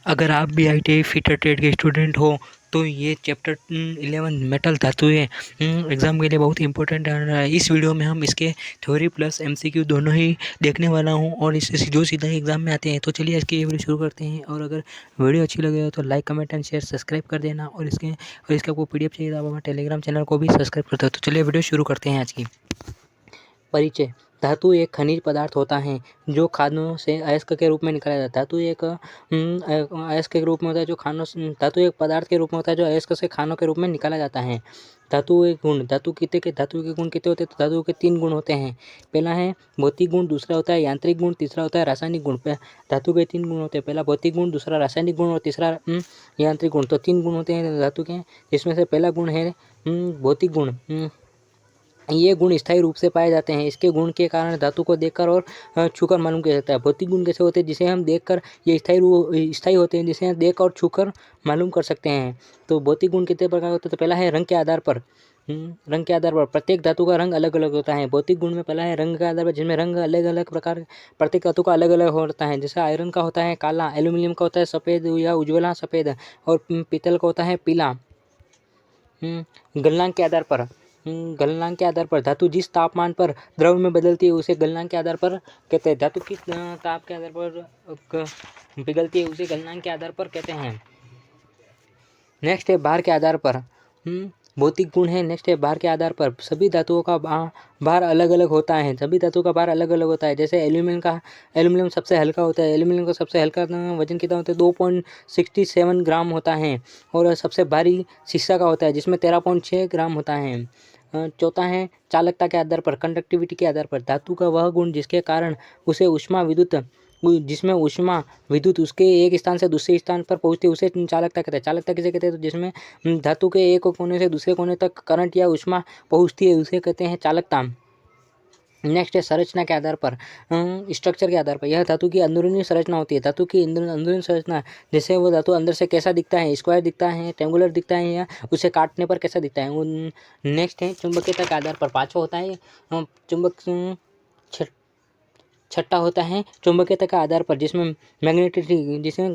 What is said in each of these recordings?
अगर आप भी ITI फिटर ट्रेड के स्टूडेंट हो तो ये चैप्टर 11 मेटल धातुएं एग्ज़ाम के लिए बहुत इंपॉर्टेंट है। इस वीडियो में हम इसके थ्योरी प्लस MCQ दोनों ही देखने वाला हूं और इससे जो सीधा ही एग्ज़ाम में आते हैं। तो चलिए इसकी ये वीडियो शुरू करते हैं। और अगर वीडियो अच्छी लगे हो तो like comment and share subscribe कर देना। और इसका आपको PDF चाहिए तो आप हमारे टेलीग्राम चैनल को भी सब्सक्राइब कर दो। तो चलिए वीडियो शुरू करते हैं आज की। परिचय। धातु एक खनिज पदार्थ होता है जो खानों से अयस्क के रूप में निकाला जाता है। धातु एक अयस्क के रूप में होता है जो खानों से धातु एक पदार्थ के रूप में होता है जो अयस्क से खानों के रूप में निकाला जाता है। धातु एक गुण। धातु के गुण कितने होते हैं? तो धातु के 3 गुण होते हैं। पहला है भौतिक गुण, दूसरा होता है यांत्रिक गुण, तीसरा होता है रासायनिक गुण। धातु के 3 गुण होते हैं। पहला भौतिक गुण, दूसरा रासायनिक गुण और तीसरा यांत्रिक गुण। तो 3 गुण होते हैं धातु के, जिसमें से पहला गुण है भौतिक गुण। ये गुण स्थायी रूप से पाए जाते हैं। इसके गुण के कारण धातु को देखकर और छूकर मालूम किया जाता है। भौतिक गुण कैसे होते हैं? जिसे हम देखकर ये स्थायी होते हैं, जिसे हम देख और छूकर मालूम कर सकते हैं। तो भौतिक गुण कितने प्रकार होते हैं? तो पहला है रंग के आधार पर। रंग के आधार पर प्रत्येक धातु का रंग अलग अलग होता है। भौतिक गुण में पहला है रंग के आधार पर, जिसमें रंग अलग अलग प्रकार प्रत्येक धातु का अलग अलग होता है। जैसे आयरन का होता है काला, एल्यूमिनियम का होता है सफ़ेद या उज्ज्वला सफ़ेद, और पीतल का होता है पीला। गलनांक के आधार पर गलनांक के आधार पर धातु जिस तापमान पर द्रव में बदलती है उसे गलनांक के आधार पर कहते हैं। धातु किस ताप के आधार पर पिघलती है उसे गलनांक के आधार पर कहते हैं। नेक्स्ट है भार के आधार पर। भौतिक गुण है। नेक्स्ट है भार के आधार पर। सभी धातुओं का भार अलग अलग होता है। सभी धातुओं का भार अलग अलग होता है। जैसे एल्यूमिनियम सबसे हल्का होता है। एल्यूमिनियम का सबसे हल्का वजन कितना होता है? 2.67 ग्राम होता है। और सबसे भारी शीशा का होता है, जिसमें 13.6 ग्राम होता है। चौथा है चालकता के आधार पर, कंडक्टिविटी के आधार पर। धातु का वह गुण जिसके कारण उसे जिसमें ऊष्मा विद्युत उसके एक स्थान से दूसरे स्थान पर पहुंचती है उसे चालकता कहते हैं। चालकता किसे कहते हैं? तो जिसमें धातु के एक कोने से दूसरे कोने तक करंट या ऊष्मा पहुंचती है उसे कहते हैं चालकता। नेक्स्ट है संरचना के आधार पर, स्ट्रक्चर के आधार पर। यह धातु की अंदरूनी संरचना होती है। धातु की अंदरूनी संरचना, जैसे वो धातु अंदर से कैसा दिखता है, स्क्वायर दिखता है, ट्रेंगुलर दिखता है, या उसे काटने पर कैसा दिखता है। नेक्स्ट है चुंबकीयता के आधार पर। पाँचवा होता है चुंबक। छठा होता है चुंबकीयता के आधार पर, जिसमें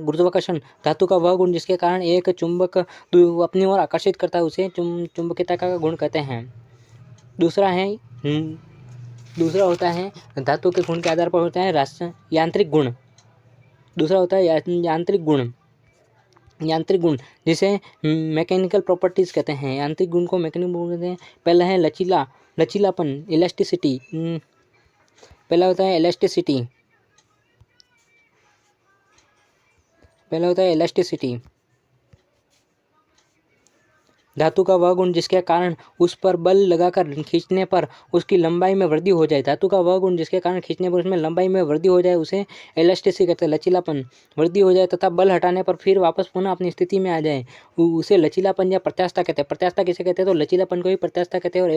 गुरुत्वाकर्षण। धातु का वह गुण जिसके कारण एक चुंबक अपनी ओर आकर्षित करता है उसे चुंबकीयता का गुण कहते हैं। दूसरा होता है धातु के गुण के आधार पर होता है यांत्रिक गुण। दूसरा होता है यांत्रिक गुण जिसे मैकेनिकल प्रॉपर्टीज कहते हैं। यांत्रिक गुण को मैकेनिकल गुण कहते हैं। पहला है लचीलापन, इलास्टिसिटी। पहला होता है इलास्टिसिटी। धातु का वह गुण जिसके कारण उस पर बल लगाकर खींचने पर उसकी लंबाई में वृद्धि हो जाए। धातु का वह गुण जिसके कारण खींचने पर उसमें लंबाई में वृद्धि हो जाए उसे इलास्टिसिटी कहते हैं। लचीलापन, वृद्धि हो जाए तथा बल हटाने पर फिर वापस पुनः अपनी स्थिति में आ जाए उसे लचीलापन या प्रत्यास्थता कहते हैं। प्रत्यास्थता किसे कहते हैं? तो लचीलापन को ही प्रत्यास्थता कहते हैं और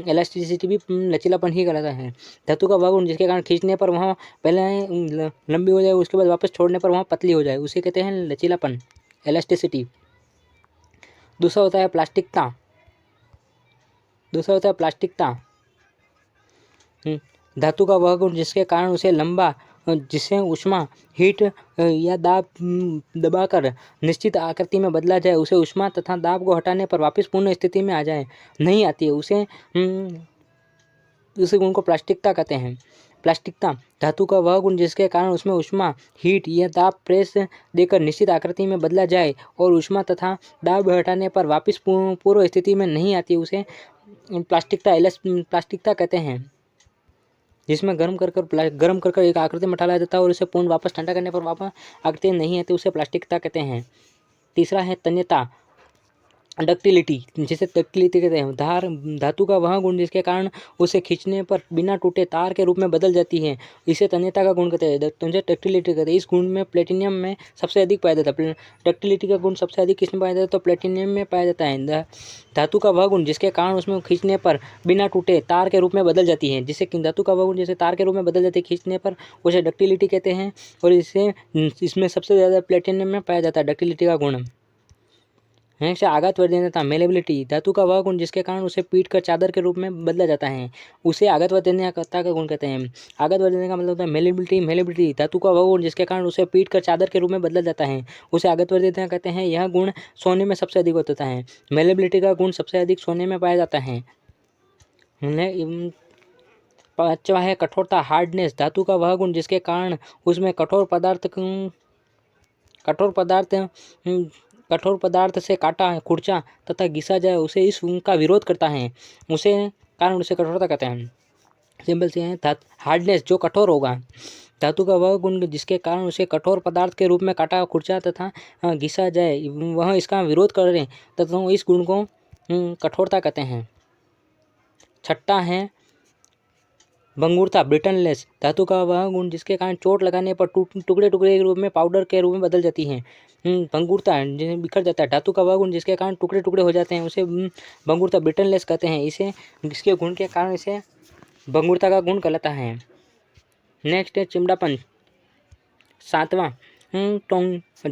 इलास्टिसिटी भी लचीलापन ही कहलाता है। धातु का वह गुण जिसके कारण खींचने पर वहाँ पहले लंबी हो जाए, उसके बाद वापस छोड़ने पर वहाँ पतली हो जाए उसे कहते हैं लचीलापन, इलास्टिसिटी। दूसरा होता है प्लास्टिकता। धातु का वह गुण जिसके कारण उसे जिसे ऊष्मा हीट या दबाकर निश्चित आकृति में बदला जाए उसे ऊष्मा तथा दाब को हटाने पर वापस पूर्ण स्थिति में नहीं आती है उसे गुण को प्लास्टिकता कहते हैं। प्लास्टिकता, धातु का वह गुण जिसके कारण उसमें ऊष्मा हीट या दाब प्रेस देकर निश्चित आकृति में बदला जाए और ऊष्मा तथा दाब हटाने पर वापस पूर्व स्थिति में नहीं आती उसे प्लास्टिकता कहते हैं। जिसमें गर्म कर एक आकृति में डाला जाता है और उसे पूर्ण वापस ठंडा करने पर वापस आकृति नहीं आती उसे प्लास्टिकता कहते हैं। तीसरा है तन्यता, डक्टिलिटी, जिसे डक्टिलिटी कहते हैं। धातु का वह गुण जिसके कारण उसे खींचने पर बिना टूटे तार के रूप में बदल जाती है इसे तन्यता का गुण कहते हैं। डक्टिलिटी कहते हैं। इस गुण में प्लेटिनियम में सबसे अधिक पाया जाता है। डक्टिलिटी का गुण सबसे अधिक किसमें पाया जाता है? तो प्लेटिनियम में पाया जाता है। धातु का वह गुण जिसके कारण उसमें खींचने पर बिना टूटे तार के रूप में बदल जाती है, जिससे धातु का वह गुण जैसे तार के रूप में बदल जाती है खींचने पर, उसे डक्टिलिटी कहते हैं। और इसमें सबसे ज़्यादा प्लेटिनियम में पाया जाता है डक्टिलिटी का गुण। नेक्स्ट आघात वर्धनीयता मेलेबिलिटी, धातु का वह गुण जिसके कारण उसे पीट कर चादर के रूप में बदला जाता है, उसे आघात वर्धनीयता का गुण कहते हैं। आघात वर्धनीयता का मतलब होता है मेलेबिलिटी। मेलेबिलिटी धातु का वह गुण जिसके कारण उसे पीट कर चादर के रूप में बदला जाता है, उसे आघात वर्धनीयता कहते हैं। यह गुण सोने में सबसे अधिक होता है। मेलेबिलिटी का गुण सबसे अधिक सोने में पाया जाता है। पांचवा है कठोरता, हार्डनेस, धातु का वह गुण जिसके कारण उसमें कठोर पदार्थ से काटा खुरचा तथा घिसा जाए, उसे इस गुण का विरोध करता है, उसे कठोरता कहते हैं। सिंपल से है हार्डनेस, जो कठोर होगा। धातु का वह गुण जिसके कारण उसे कठोर पदार्थ के रूप में काटा खुरचा तथा घिसा जाए, वह इसका विरोध करे तथा इस गुण को कठोरता कहते हैं। छठा है भंगुरता, ब्रिटनलेस, धातु का वह गुण जिसके कारण चोट लगाने पर टुकड़े टुकड़े के रूप में पाउडर के रूप में बदल जाती है। भंगुरता बिखर जाता है। धातु का वह गुण जिसके कारण टुकड़े टुकड़े हो जाते हैं, उसे भंगुरता, ब्रिटनलेस कहते हैं। इसके गुण के कारण इसे भंगुरता का गुण कहलाता है। नेक्स्ट है चिमड़ापन। सातवां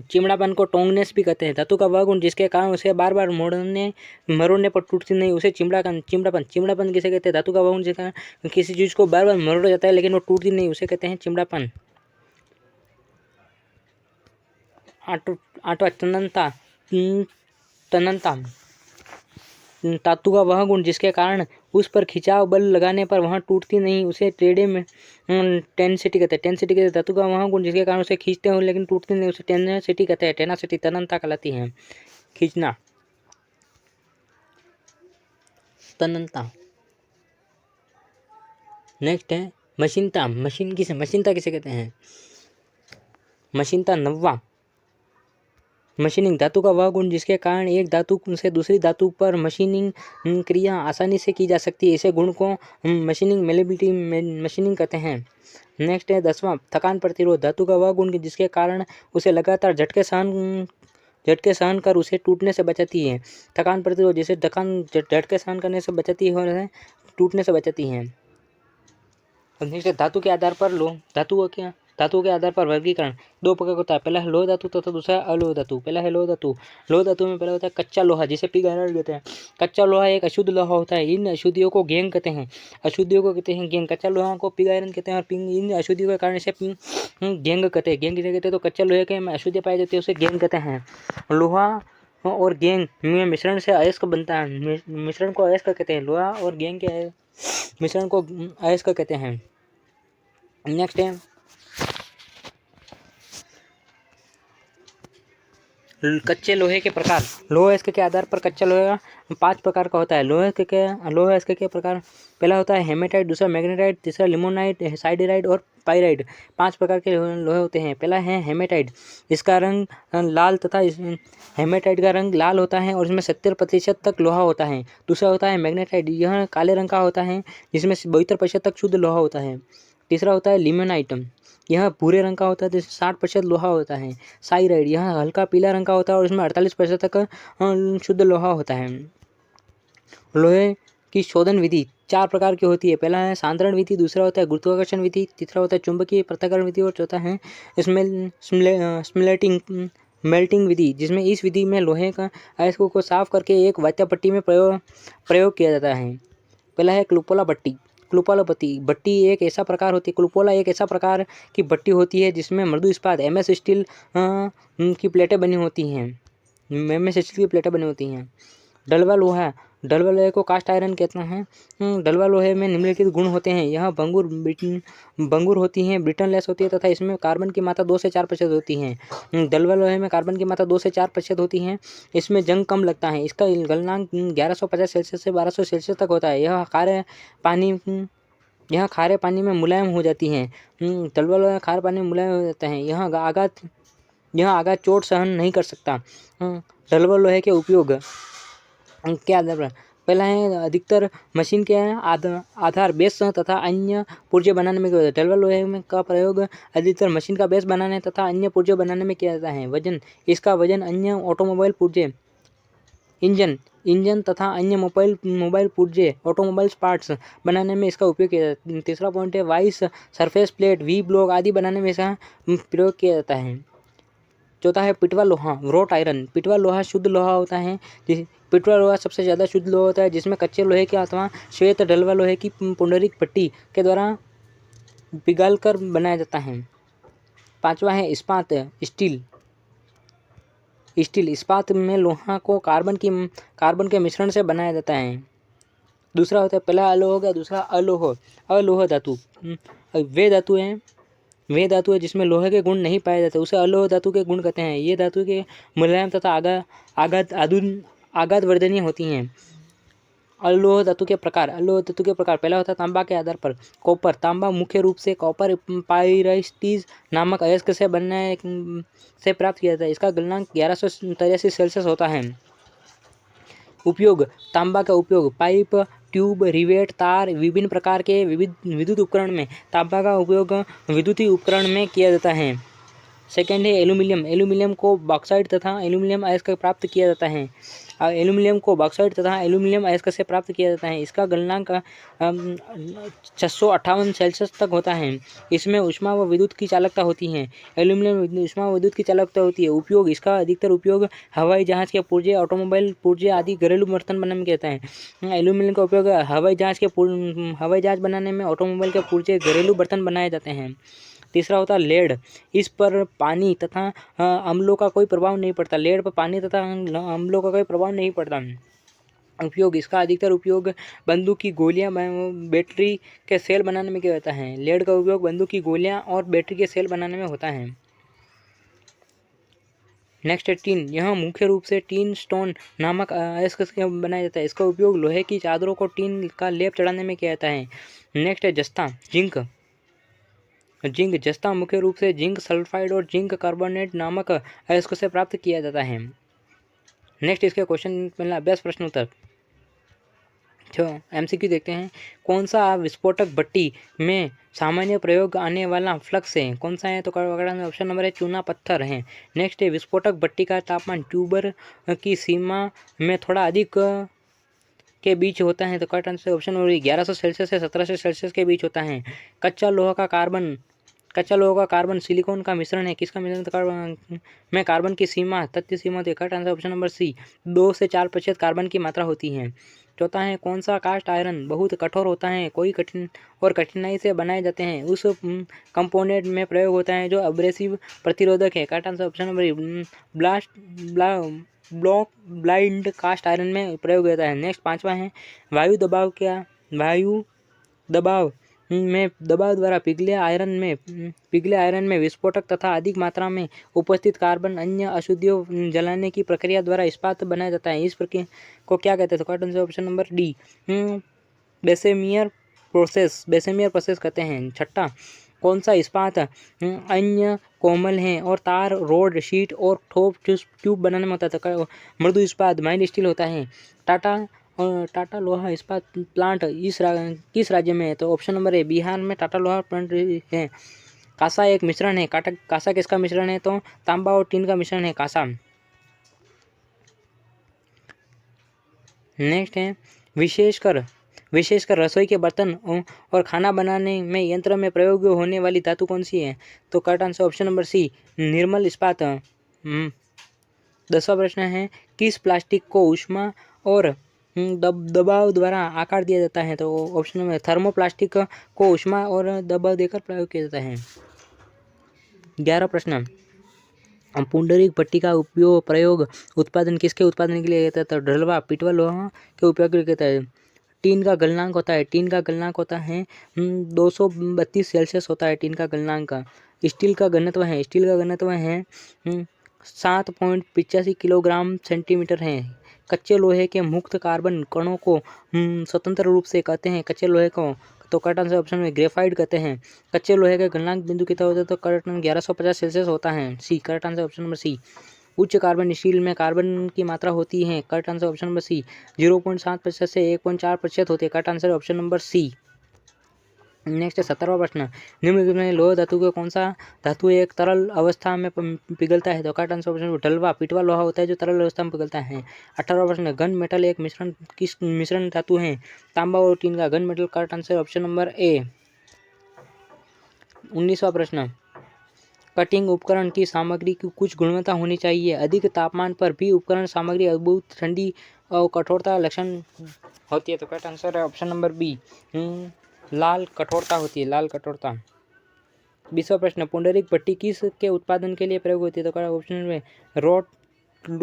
चिमड़ापन को टोंगनेस भी कहते हैं। धातु का वह गुण जिसके कारण उसे बार बार मरोड़ने पर टूटती नहीं, उसे चिमड़ापन किसे कहते हैं? धातु का वह गुण जिसके कारण किसी चीज को बार बार मरोड़ा जाता है लेकिन वो टूटती नहीं, उसे कहते हैं चिमड़ापन। आठवां तन्यता, धातु का वह गुण जिसके कारण उस पर खिंचाव बल लगाने पर वह टूटती नहीं, उसे टेढ़े में टेंसिटी कहते हैं। टेंसिटी कहते हैं धातु का वह गुण जिसके कारण उसे खींचते हो लेकिन टूटती नहीं, उसे टेंसिटी कहते हैं। टेनासिटी तन्यता कहलाती है। खींचना, तन्यता। नेक्स्ट है मशीनता। मशीनता किसे कहते हैं? मशीनता। नौवां मशीनिंग, धातु का वह गुण जिसके कारण एक धातु से दूसरी धातु पर मशीनिंग क्रिया आसानी से की जा सकती है, इसे गुण को मशीनिंग मेलेबिलिटी मशीनिंग कहते हैं। नेक्स्ट है 10वां थकान प्रतिरोध, धातु का वह गुण जिसके कारण उसे लगातार झटके सहन कर उसे टूटने से बचाती है। थकान प्रतिरोध, जैसे झटके सहन करने से बचाती है और टूटने से बचाती है। नेक्स्ट धातु के आधार पर धातुओं के आधार पर वर्गीकरण दो प्रकार का होता है। पहला है लोह धातु तथा दूसरा अलोह धातु। पहला है लोह धातु। लोह धातु में पहला होता है कच्चा लोहा, जिसे पिग आयरन कहते हैं। कच्चा लोहा एक अशुद्ध लोहा होता है। इन अशुद्धियों को गेंग कहते हैं। कच्चा लोहा को पिग आयरन कहते हैं और इन अशुद्धियों के कारण इसे गेंग कहते हैं। गेंग किसे कहते हैं? तो कच्चा लोहे के अशुद्धि पाई जाती है उसे गेंग कहते हैं। लोहा और गेंग में मिश्रण से अयस्क बनता है। मिश्रण को अयस्क कहते हैं। लोहा और गेंग के मिश्रण को अयस्क कहते हैं। नेक्स्ट है कच्चे लोहे के प्रकार। लोह अयस्क के आधार पर कच्चा लोहा 5 प्रकार का होता है। लोह अयस्क के प्रकार पहला होता है हेमेटाइट, दूसरा मैग्नेटाइट, तीसरा लिमोनाइट, साइडेराइट और पाइराइट। 5 प्रकार के लोहे होते हैं। पहला है हेमेटाइट, इसका रंग लाल तथा हेमेटाइट का रंग लाल होता है और इसमें 70% तक लोहा होता है। दूसरा होता है मैग्नेटाइट, यह काले रंग का होता है जिसमें 72% तक शुद्ध लोहा होता है। तीसरा होता है लिमोनाइट, यह भूरे रंग का होता है जिसमें 60% लोहा होता है। साइराइड, यह हल्का पीला रंग का होता है और इसमें 48% तक शुद्ध लोहा होता है। लोहे की शोधन विधि 4 प्रकार की होती है। पहला है सांद्रण विधि, दूसरा होता है गुरुत्वाकर्षण विधि, तीसरा होता है चुंबकीय पृथक्करण विधि और चौथा है मेल्टिंग विधि, जिसमें इस विधि में लोहे का अयस्कों को साफ करके एक वात्या भट्टी में प्रयोग किया जाता है। पहला है क्लुपोला भट्टी एक ऐसा प्रकार होती है। क्लुपोला एक ऐसा प्रकार की भट्टी होती है जिसमें मृदु इस्पात MS स्टील की प्लेटें बनी होती हैं। डलवा लोहे को कास्ट आयरन कहते हैं। डलवा लोहे में निम्नलिखित गुण होते हैं। यह भंगुर होती हैं, ब्रिटनलेस होती है तथा इसमें कार्बन की मात्रा 2 से 4% होती है। डलवा लोहे में कार्बन की मात्रा 2 से 4% होती है। इसमें जंग कम लगता है। इसका गलनांक 1150 सेल्सियस से 1200 सेल्सियस तक होता है। यह खारे पानी में मुलायम हो जाती हैं। डलवा लोहा खारे पानी में मुलायम हो जाता है। यह आघात चोट सहन नहीं कर सकता। डलवा लोहे के उपयोग के आधार पर पहला है अधिकतर मशीन के आधार बेस तथा अन्य पुर्जे बनाने में किया जाता है। डलवा लोहे का प्रयोग अधिकतर मशीन का बेस बनाने तथा अन्य पुर्जे बनाने में किया जाता है। वजन, इसका वजन अन्य ऑटोमोबाइल पुर्जे, इंजन तथा अन्य मोबाइल पुर्जे, ऑटोमोबाइल्स पार्ट्स बनाने में इसका उपयोग किया जाता है। तीसरा पॉइंट है vice surface plate, V block आदि बनाने में इसका प्रयोग किया जाता है। चौथा है पिटवा लोहा, रॉट आयरन। पिटवा लोहा शुद्ध लोहा होता है। पिटवा लोहा सबसे ज़्यादा शुद्ध लोहा होता है, जिसमें कच्चे लोहे के अथवा श्वेत ढलवा लोहे की पुंडरीक पट्टी के द्वारा पिघालकर बनाया जाता है। पांचवा है इस्पात, स्टील। इस्पात में लोहा को कार्बन के मिश्रण से बनाया जाता है। दूसरा होता है, पहला अलोह हो गया, दूसरा अलोह धातु। वे धातु है जिसमें लोहे के गुण नहीं पाए जाते, उसे अलोह धातु के गुण कहते हैं। ये धातु के मुलायम तथा आघात वर्धनीय होती हैं। अलोह धातु के प्रकार। पहला होता है तांबा के आधार पर कॉपर। तांबा मुख्य रूप से कॉपर पाइराइटिस नामक अयस्क से बनने से प्राप्त किया जाता है। इसका गलनांक 1183 सेल्सियस होता है। उपयोग। तांबा का उपयोग पाइप, ट्यूब, रिवेट, तार, विभिन्न प्रकार के विद्युत उपकरण में तांबा का उपयोग विद्युतीय उपकरण में किया जाता है। सेकेंड है एल्यूमिनियम। एल्यूमिनियम को बॉक्साइट तथा एल्यूमिनियम अयस्क प्राप्त किया जाता है। से प्राप्त किया जाता है। इसका गलनांक 658 सेल्सियस तक होता है। इसमें ऊष्मा व विद्युत की चालकता होती है। एल्यूमिनियम ऊष्मा व विद्युत की चालकता होती है। उपयोग। इसका अधिकतर उपयोग हवाई जहाज के पुर्जे, ऑटोमोबाइल पुर्जे आदि घरेलू बर्तन बनाने में किया जाता है। एल्यूमिनियम का उपयोग हवाई जहाज बनाने में, ऑटोमोबाइल के पुर्जे, घरेलू बर्तन बनाए जाते हैं। तीसरा होता है लेड। इस पर पानी तथा अम्लों का कोई प्रभाव नहीं पड़ता। लेड पर पानी तथा अम्लों का कोई प्रभाव नहीं पड़ता। उपयोग। इसका अधिकतर उपयोग बंदूक की गोलियां, बैटरी के सेल बनाने में किया जाता है। लेड का उपयोग बंदूक की गोलियां और बैटरी के सेल बनाने में होता है। नेक्स्ट है टीन। यह मुख्य रूप से टीन स्टोन नामक अयस्क से बनाया जाता है। इसका उपयोग लोहे की चादरों को टीन का लेप चढ़ाने में किया जाता है। नेक्स्ट है जस्ता। जस्ता मुख्य रूप से जिंक सल्फाइड और जिंक कार्बोनेट नामक अयस्क से प्राप्त किया जाता है। नेक्स्ट इसके क्वेश्चन पहला अभ्यास प्रश्न उत्तर। MCQ देखते हैं। कौन सा विस्फोटक भट्टी में सामान्य प्रयोग आने वाला फ्लक्स है? कौन सा है? तो ऑप्शन नंबर है चूना पत्थर है। नेक्स्ट है विस्फोटक भट्टी का तापमान ट्यूबर की सीमा में थोड़ा अधिक के बीच होता है। तो correct answer option number 1100 Celsius से 1700 सेल्सियस के बीच होता है। कच्चा लोहा का कार्बन सिलिकॉन का मिश्रण है। किसका मिश्रण में कार्बन की सीमा तथ्य सीमा होती है। Correct answer option number C 2 से 4% कार्बन की मात्रा होती है। चौथा है कौन सा कास्ट आयरन बहुत कठोर होता है, कोई कठिनाई से बनाए जाते हैं, उस कंपोनेंट में प्रयोग होता है जो अब्रेसिव प्रतिरोधक है। Correct answer option number blind cast iron में प्रयोग होता है। नेक्स्ट पांचवा है वायु दबाव द्वारा पिघले आयरन में विस्फोटक तथा अधिक मात्रा में उपस्थित कार्बन अन्य अशुद्धियों जलाने की प्रक्रिया द्वारा इस्पात बनाया जाता है। इस प्रक्रिया को क्या कहते हैं? तो correct answer option number D Bessemer process कहते हैं। छठा कौन सा इस्पात अन्य कोमल है और तार, रोड, शीट और ठोप ट्यूब बनाने में होता है? मृदु इस्पात माइल्ड स्टील होता है। टाटा लोहा इस्पात प्लांट किस राज्य में है? तो ऑप्शन नंबर है बिहार में टाटा लोहा प्लांट है। कांसा एक मिश्रण है। कांसा किसका मिश्रण है? तो तांबा और टीन का मिश्रण है कांसा। नेक्स्ट है विशेषकर रसोई के बर्तन और खाना बनाने में यंत्र में प्रयोग होने वाली धातु कौन सी है? तो correct answer option number C निर्मल इस्पात। 10वां प्रश्न है किस प्लास्टिक को ऊष्मा और दबाव द्वारा आकार दिया जाता है? तो ऑप्शन नंबर थर्मोप्लास्टिक को ऊष्मा और दबाव देकर प्रयोग किया जाता है। 11वां प्रश्न पुंडरीक पट्टी का प्रयोग उत्पादन किसके उत्पादन के लिए होता है? तो ढलवा पिटवा लोहा के उपयोग के लिए होता है। टीन का गलनांक होता है 232 सेल्सियस होता है टीन का गलनांक। स्टील का घनत्व है 7.85 किलोग्राम सेंटीमीटर है। कच्चे लोहे के मुक्त कार्बन कणों को स्वतंत्र रूप से कहते हैं कच्चे लोहे को? तो करेक्ट आंसर ऑप्शन में ग्रेफाइट कहते हैं। कच्चे लोहे का गलनांक बिंदु कितना होता है? तो करेक्ट 1150 सेल्सियस होता है। C correct answer option number C. उच्च कार्बन स्टील में कार्बन की मात्रा होती है। Correct answer option number C 0.7% से 1.4% होती है। Correct answer option number C. Next 17वां प्रश्न निम्नलिखित में लोह धातु का कौन सा धातु एक तरल अवस्था में पिघलता है? तो करेक्ट आंसर ऑप्शन ढलवा पिटवा लोहा होता है जो तरल अवस्था में पिघलता है। 18वां प्रश्न घन मेटल एक मिश्रण धातु है तांबा और टीन का घन metal? Correct answer option number A. 19वां प्रश्न कटिंग उपकरण की सामग्री की कुछ गुणवत्ता होनी चाहिए। अधिक तापमान पर भी उपकरण सामग्री बहुत ठंडी और कठोरता लक्षण होती है। तो करेक्ट आंसर है ऑप्शन नंबर बी, लाल कठोरता होती है, लाल कठोरता। 20वां प्रश्न, पुंडरीक भट्टी किस के उत्पादन के लिए प्रयोग होती है? तो करेक्ट ऑप्शन में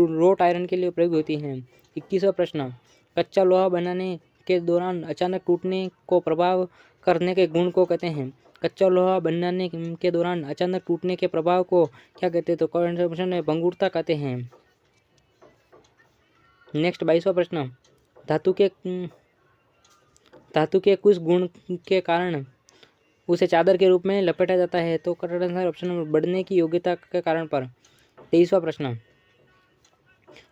रोट आयरन के लिए प्रयोग होती है। 21वां प्रश्न, कच्चा लोहा बनाने के दौरान अचानक टूटने को प्रभाव करने के गुण को कहते हैं? कच्चा लोहा बनाने के दौरान अचानक टूटने के प्रभाव को क्या कहते हैं? तो करेक्ट ऑप्शन है भंगुरता कहते हैं। नेक्स्ट 22वां प्रश्न, धातु के कुछ गुण के कारण उसे चादर के रूप में लपेटा जाता है? तो करेक्ट आंसर ऑप्शन नंबर बढ़ने की योग्यता के कारण पर। 23वां प्रश्न,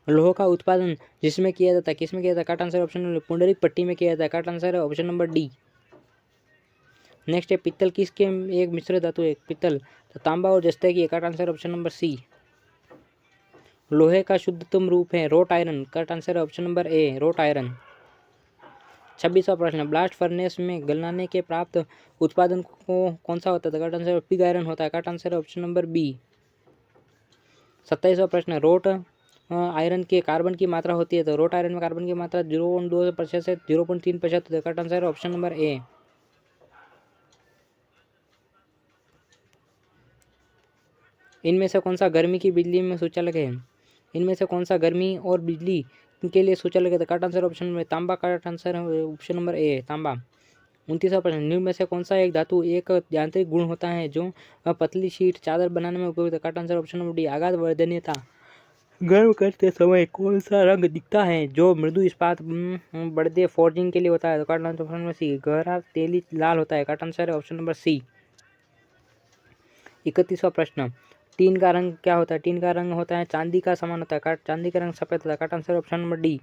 लोह का उत्पादन जिसमें किया जाता है किसमें किया जाता है? Correct answer option number Pundarik पट्टी में किया जाता है। करेक्ट आंसर है ऑप्शन नंबर डी। नेक्स्ट है पित्तल किसके एक मिश्र धातु है? पित्तल तो तांबा और जस्ते की। Correct answer option number C. लोहे का शुद्धतम रूप है रोट आयरन। करेक्ट आंसर है option number A, wrought iron. 26वां प्रश्न, ब्लास्ट फर्नेस में गलनाने के प्राप्त उत्पादन को कौन सा होता है? करेक्ट आंसर पिग आयरन होता है। करेक्ट आंसर है ऑप्शन नंबर बी। 27वां प्रश्न, रोट आयरन के कार्बन की मात्रा होती है? तो रोट आयरन में कार्बन की मात्रा 0.2% से 0.3% होती है। करेक्ट आंसर है ऑप्शन नंबर ए। इनमें से कौन सा गर्मी की बिजली में सूचालक है? इनमें से कौन सा गर्मी और बिजली के लिए सूचालक है? तो करेक्ट आंसर ऑप्शन नंबर तांबा। करेक्ट आंसर है ऑप्शन नंबर ए, तांबा। 29वां प्रश्न, निम्न में से कौन सा एक धातु एक यांत्रिक गुण होता है जो पतली शीट चादर बनाने में उपयोग होता है? Correct answer option number D, आघात वर्धनीयता। गर्म करते समय कौन सा रंग दिखता है जो मृदु इस्पात बढ़ते फोर्जिंग के लिए होता है? तो correct answer option number C, गहरा तेली लाल होता है। करेक्ट आंसर है ऑप्शन नंबर सी। 31वां प्रश्न, टीन का रंग क्या होता है? टीन का रंग होता है चांदी का समान होता है। चांदी का रंग सफेद होता है। Correct answer option number D.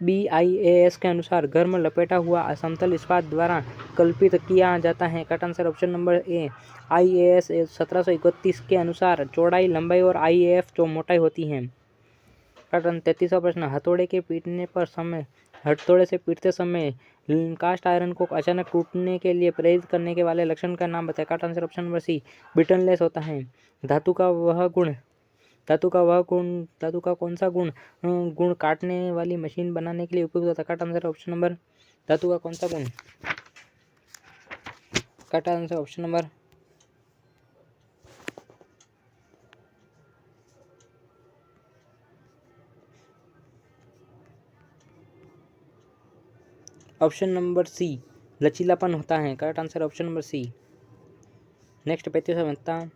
BIAS के अनुसार गर्म लपेटा हुआ समतल इस्पात द्वारा कल्पित किया जाता है। करेक्ट आंसर ऑप्शन नंबर ए। IAS 1731 के अनुसार चौड़ाई, लंबाई और IAF जो मोटाई होती है। 33वां प्रश्न, हथौड़े से पीटते समय कास्ट आयरन को अचानक टूटने के लिए प्रेरित करने के वाले लक्षण का नाम बताएं? Correct answer option number C, बिटनलेस होता है। धातु का कौन सा गुण काटने वाली मशीन बनाने के लिए उपयुक्त होता है? करेक्ट आंसर ऑप्शन नंबर धातु का कौन सा गुण? Correct answer option number option number C, लचीलापन होता है। Correct answer option number C. Next 35वां,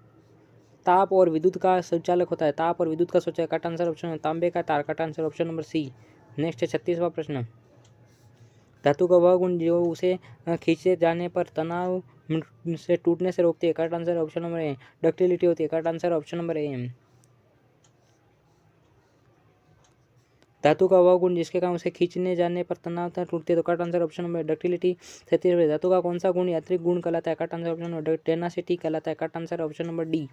ताप और विद्युत का संचालक होता है। ताप और विद्युत का संचालक। करेक्ट आंसर ऑप्शन तांबे का तार। Correct answer option number C. Next 36वां प्रश्न, धातु का वह गुण जो उसे खींचे जाने पर तनाव से टूटने से रोकती है? करेक्ट आंसर ऑप्शन नंबर ए, डक्टिलिटी होती है। करेक्ट आंसर ऑप्शन नंबर ए। धातु का वह गुण जिसके कारण उसे खींचने जाने पर तनाव टूटती है? तो correct answer option number ductility. 37वां, धातु का कौन सा गुण यांत्रिक गुण कहलाता है? Correct answer option number tenacity कहलाता है। Correct answer option number D.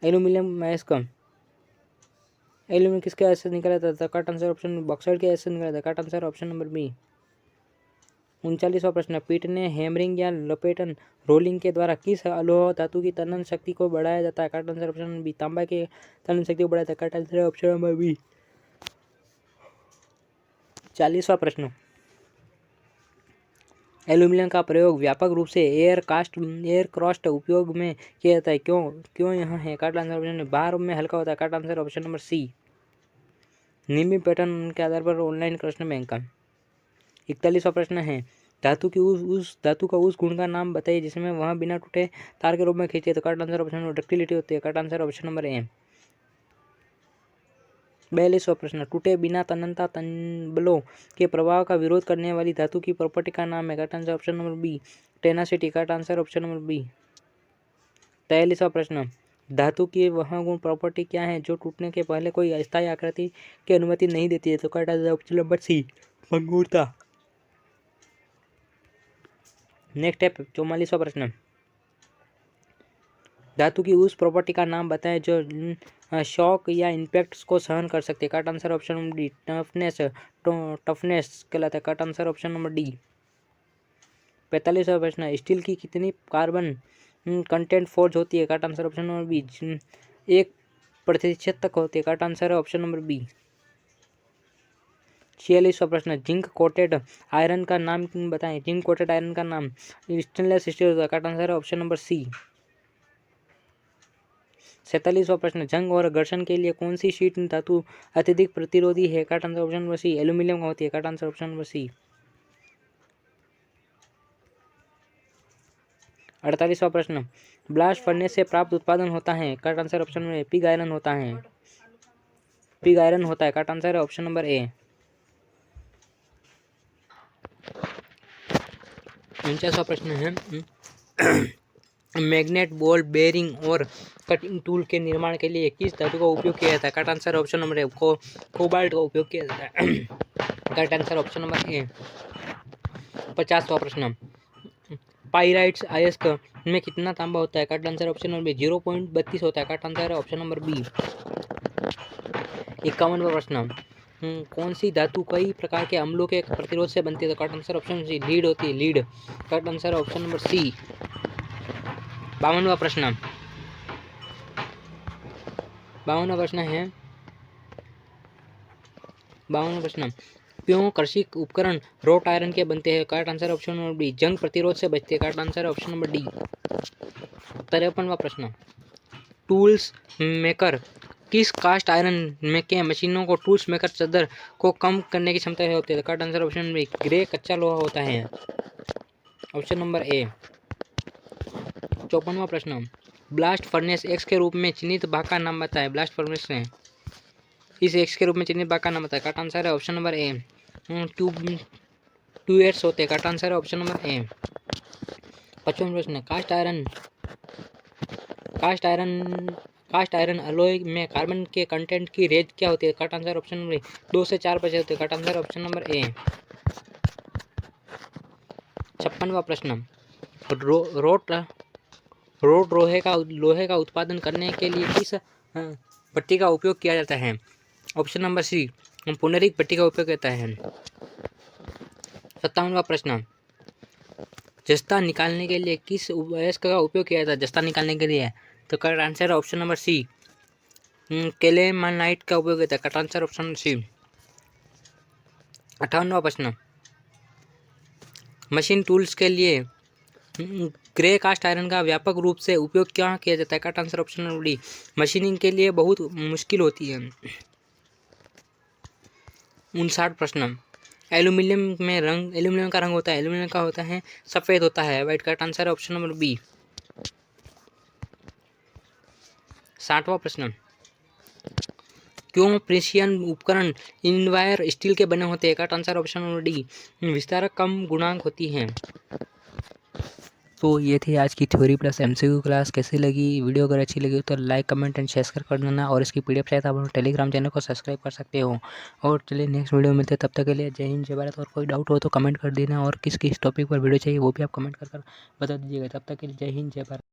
Aluminium अयस्क, एल्यूमिनियम किसके एसिड निकला था? करेक्ट आंसर ऑप्शन बॉक्साइड के एसिड निकला था। Correct answer option number B. 39वां प्रश्न, पीटने, हैमरिंग या लपेटन रोलिंग के द्वारा किस अलोह धातु की तनन शक्ति को बढ़ाया जाता है? करेक्ट आंसर ऑप्शन बी, तांबा के तनन शक्ति को बढ़ाया जाता है। Correct answer option number B. 40वां प्रश्न, एल्यूमिनियम का प्रयोग व्यापक रूप से एयरक्राफ्ट उपयोग में किया जाता है। क्यों यहाँ है? करेक्ट आंसर ऑप्शन बाहर में हल्का होता है। Correct answer option number C. निम्न पैटर्न के आधार पर ऑनलाइन प्रश्न बैंक का। 41वां प्रश्न है, धातु का उस गुण का नाम बताइए जिसमें वह बिना टूटे तार के रूप में खींचे? तो correct answer option number ductility होती है। Correct answer option number A. 42वां प्रश्न, टूटे बिना तन्यता बलों के प्रभाव का विरोध करने वाली धातु की प्रॉपर्टी का नाम है? Correct answer option number B, tenacity. Correct answer option number B. 43वां प्रश्न, धातु की वह गुण प्रॉपर्टी क्या है जो टूटने के पहले कोई अस्थायी आकृति की अनुमति नहीं देती है? तो correct answer option number C, भंगुरता। नेक्स्ट है 44वां प्रश्न, धातु की उस प्रॉपर्टी का नाम बताएं जो शॉक या इम्पैक्ट को सहन कर सकती है? Correct answer option number D, toughness कहलाता है। Correct answer option number D. 45वां प्रश्न, स्टील की कितनी कार्बन कंटेंट फोर्ज होती है? Correct answer option number B 1% तक होती है। करेक्ट आंसर है ऑप्शन नंबर बी। 46वां प्रश्न, जिंक कोटेड आयरन का नाम बताएं। जिंक कोटेड आयरन का नाम स्टेनलेस स्टील होता है। करेक्ट आंसर है ऑप्शन नंबर सी। 47वां प्रश्न, जंग और घर्षण के लिए कौन सी शीट धातु अत्यधिक प्रतिरोधी है? Correct answer option number C. Aluminium का होती है। Correct answer option number C. 48वां प्रश्न, ब्लास्ट फर्नेस से प्राप्त उत्पादन होता है? Correct answer option number A. Pig iron होता है। पिग आयरन होता है। करेक्ट आंसर है ऑप्शन नंबर ए। 49वां प्रश्न है, मैग्नेट, बॉल बेयरिंग और कटिंग टूल के निर्माण के लिए किस धातु का उपयोग किया जाता है? Correct answer option number A. Cobalt का उपयोग किया जाता है। Correct answer option number A. 50वां प्रश्न, पाइराइट्स अयस्क में कितना तांबा होता है? Correct answer option number B 0.32 होता है। करेक्ट आंसर है ऑप्शन नंबर बी। 51वां प्रश्न, कौन सी धातु कई प्रकार के अम्लों के प्रतिरोध से बनती है? Correct answer option C lead होती है। लीड। करेक्ट आंसर है ऑप्शन नंबर सी। 52वां प्रश्न, 52वां प्रश्न है, 52वां प्रश्न, क्यों कृषि उपकरण रोट आयरन के बनते हैं? Correct answer option number D जंग प्रतिरोध से बचते हैं। Correct answer option number D. 53वां प्रश्न, टूल्स मेकर किस कास्ट आयरन में के मशीनों को टूल्स मेकर चदर को कम करने की क्षमता होती है? Correct answer option B grey कच्चा लोहा होता है। ऑप्शन नंबर ए। 54वां प्रश्न, ब्लास्ट फर्नेस एक्स के रूप में चिन्हित भाग का नाम बताएं। ब्लास्ट फर्नेस में इस एक्स के रूप में चिन्हित भाग का नाम बताएं। करेक्ट आंसर है ऑप्शन नंबर ए ट्यूएट्स होते हैं। करेक्ट आंसर है ऑप्शन नंबर ए। 55वां प्रश्न, कास्ट आयरन अलॉय में कार्बन के कंटेंट की रेंज क्या होती है? करेक्ट आंसर ऑप्शन नंबर 2 से 4% होती है। Correct answer option number A. 56वां प्रश्न, रोट लोहे का उत्पादन करने के लिए किस भट्टी का उपयोग किया जाता है? ऑप्शन नंबर सी पुनरीक भट्टी का उपयोग होता है। 57वां प्रश्न, जस्ता निकालने के लिए किस अयस्क का उपयोग किया जाता है? जस्ता निकालने के लिए तो करेक्ट आंसर है ऑप्शन नंबर सी कैलेमानाइट का उपयोग होता है। Correct answer option C. 58वां प्रश्न, मशीन टूल्स के लिए ग्रे कास्ट आयरन का व्यापक रूप से उपयोग क्यों किया जाता है? Correct answer option number D machining के लिए बहुत मुश्किल होती है। 59 प्रश्न, एल्यूमिनियम का रंग होता है। एल्यूमिनियम का होता है सफ़ेद होता है। वाइट। करेक्ट आंसर है ऑप्शन नंबर बी। 60वां प्रश्न, क्यों प्रेशियन उपकरण इनवायर स्टील के बने होते हैं? Correct answer option number D विस्तारक कम गुणांक होती है। तो ये थी आज की थ्योरी प्लस एमसीक्यू क्लास। कैसी लगी वीडियो? अगर अच्छी लगी तो लाइक कमेंट एंड शेयर कर देना, और इसकी पीडीएफ चाहे तो आप टेलीग्राम चैनल को सब्सक्राइब कर सकते हो। और चलिए नेक्स्ट वीडियो में मिलते हैं, तब तक के लिए जय हिंद जय भारत। और कोई डाउट हो तो कमेंट कर देना, और किस टॉपिक पर वीडियो चाहिए वो भी आप कमेंट कर बता दीजिएगा। तब तक के लिए जय हिंद जय भारत।